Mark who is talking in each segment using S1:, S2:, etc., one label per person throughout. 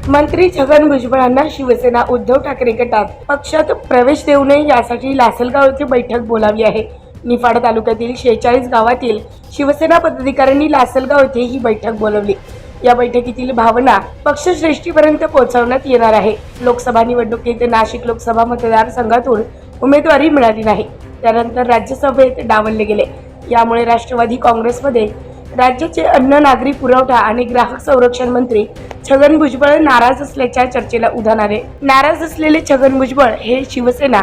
S1: मंत्री छगन भुजबळांना शिवसेना उद्धव ठाकरे गटात पक्षात प्रवेश देऊ नये यासाठी लासलगाव येथे बैठक बोलावली आहे। निफाड तालुक्यातील 46 गावातील शिवसेना पदाधिकाऱ्यांनी लासलगाव येथे ही बैठक बोलावली। या बैठकीतील भावना पक्षश्रेष्ठीपर्यंत पोहोचवण्यात येणार आहे। लोकसभा निवडणुकीत नाशिक लोकसभा मतदारसंघातून उमेदवारी मिळाली नाही, त्यानंतर राज्यसभेत डावलले गेले। यामुळे राष्ट्रवादी काँग्रेसमध्ये राज्याचे अन्न नागरी पुरवठा आणि ग्राहक संरक्षण मंत्री छगन भुजबळ नाराज असल्याच्या चर्चेला उधाण आले। नाराज असलेले छगन भुजबळ हे शिवसेना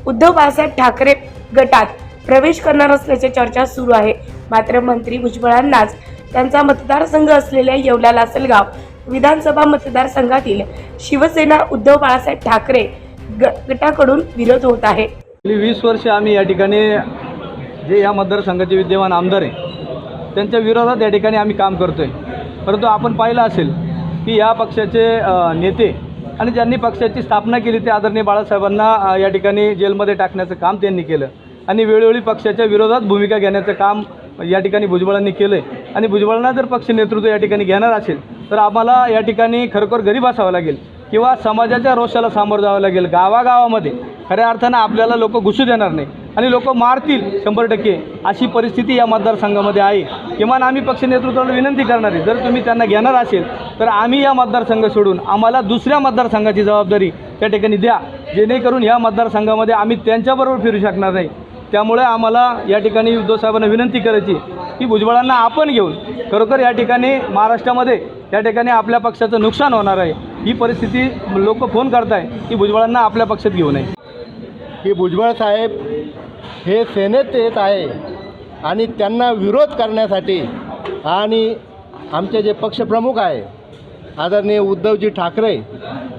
S1: उद्धव बाळासाहेब ठाकरे गटात प्रवेश करणार असल्याची चर्चा सुरू आहे। मात्र मंत्री भुजबळांनाच त्यांचा मतदारसंघ असलेल्या येवला लासलगाव विधानसभा मतदारसंघातील शिवसेना उद्धव बाळासाहेब ठाकरे गटाकडून विरोध होत आहे।
S2: 20 वर्ष आम्ही या ठिकाणी जे या मतदारसंघाचे विद्यमान आमदार आहे त्यांच्या विरोधात या ठिकाणी आम्ही काम करतोय। परंतु आपण पाहिलं असेल की या पक्षाचे नेते आणि ज्यांनी पक्षाची स्थापना केली ते आदरणीय बाळासाहेबांना या ठिकाणी जेलमध्ये टाकण्याचं काम त्यांनी केलं आणि वेळोवेळी पक्षाच्या विरोधात भूमिका घेण्याचं काम या ठिकाणी भुजबळांनी केलं आहे। आणि भुजबळांना जर पक्ष नेतृत्व या ठिकाणी घेणार असेल तर आम्हाला या ठिकाणी खरोखर घरी बसावं लागेल किंवा समाजाच्या रोषाला सामोरं जावं लागेल। गावागावामध्ये खऱ्या अर्थानं आपल्याला लोक घुसू देणार नाही आणि लोक मारतील 100%, अशी परिस्थिती या मतदारसंघामध्ये आहे। किमान आम्ही पक्ष नेतृत्वाला विनंती करणार आहे, जर तुम्ही त्यांना घेणार असेल तर आम्ही या मतदारसंघ सोडून आम्हाला दुसऱ्या मतदारसंघाची जबाबदारी त्या ठिकाणी द्या, जेणेकरून या मतदारसंघामध्ये आम्ही त्यांच्याबरोबर फिरू शकणार नाही। त्यामुळे आम्हाला या ठिकाणी उद्धव साहेबांना विनंती करायची की भुजबळांना आपण घेऊन खरोखर या ठिकाणी महाराष्ट्रामध्ये या ठिकाणी आपल्या पक्षाचं नुकसान होणार आहे। ही परिस्थिती लोक फोन करताय की भुजबळांना आपल्या पक्षात घेऊ नये।
S3: की भुजबळ साहेब हे सेनेत येत आहे आणि त्यांना विरोध करण्यासाठी आणि आमचे जे पक्षप्रमुख आहे आदरणीय उद्धवजी ठाकरे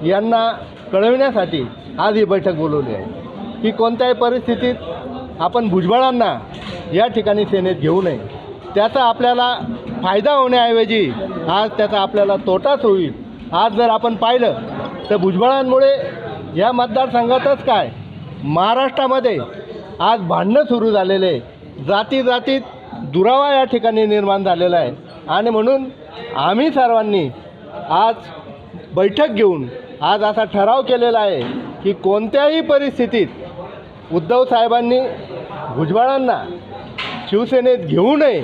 S3: यांना कळविण्यासाठी आज ही बैठक बोलवली आहे की कोणत्याही परिस्थितीत आपण भुजबळांना या ठिकाणी सेनेत घेऊ नये। त्याचा आपल्याला फायदा होण्याऐवजी आज त्याचा आपल्याला तोटाच होईल। आज जर आपण पाहिलं तर भुजबळांमुळे या मतदारसंघातच काय महाराष्ट्रामध्ये आज भांडणं सुरू झालेले, जातीत दुरावा या ठिकाणी निर्माण झालेला आहे। आणि म्हणून आम्ही सर्वांनी आज बैठक घेऊन आज असा ठराव केलेला आहे की कोणत्याही परिस्थितीत उद्धव साहेबांनी भुजबळांना शिवसेनेत घेऊ नये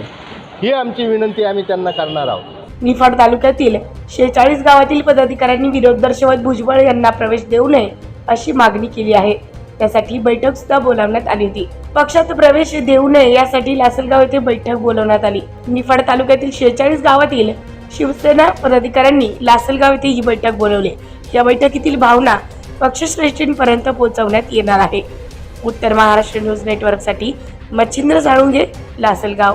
S3: ही आमची विनंती आम्ही त्यांना करणार आहोत।
S1: निफाड तालुक्यातील 46 गावातील पदाधिकाऱ्यांनी विरोध दर्शवत भुजबळ यांना प्रवेश देऊ नये अशी मागणी केली आहे। त्यासाठी बैठक सुद्धा बोलावण्यात आली होती। पक्षात प्रवेश देऊ नये यासाठी लासलगाव येथे बैठक बोलावण्यात आली। निफाड तालुक्यातील 46 गावातील शिवसेना पदाधिकाऱ्यांनी लासलगाव येथे ही बैठक बोलावली। या बैठकीतील भावना पक्षश्रेष्ठींपर्यंत पोहोचवण्यात येणार आहे। उत्तर महाराष्ट्र न्यूज नेटवर्कसाठी मच्छिंद्र साळुंगे, लासलगाव।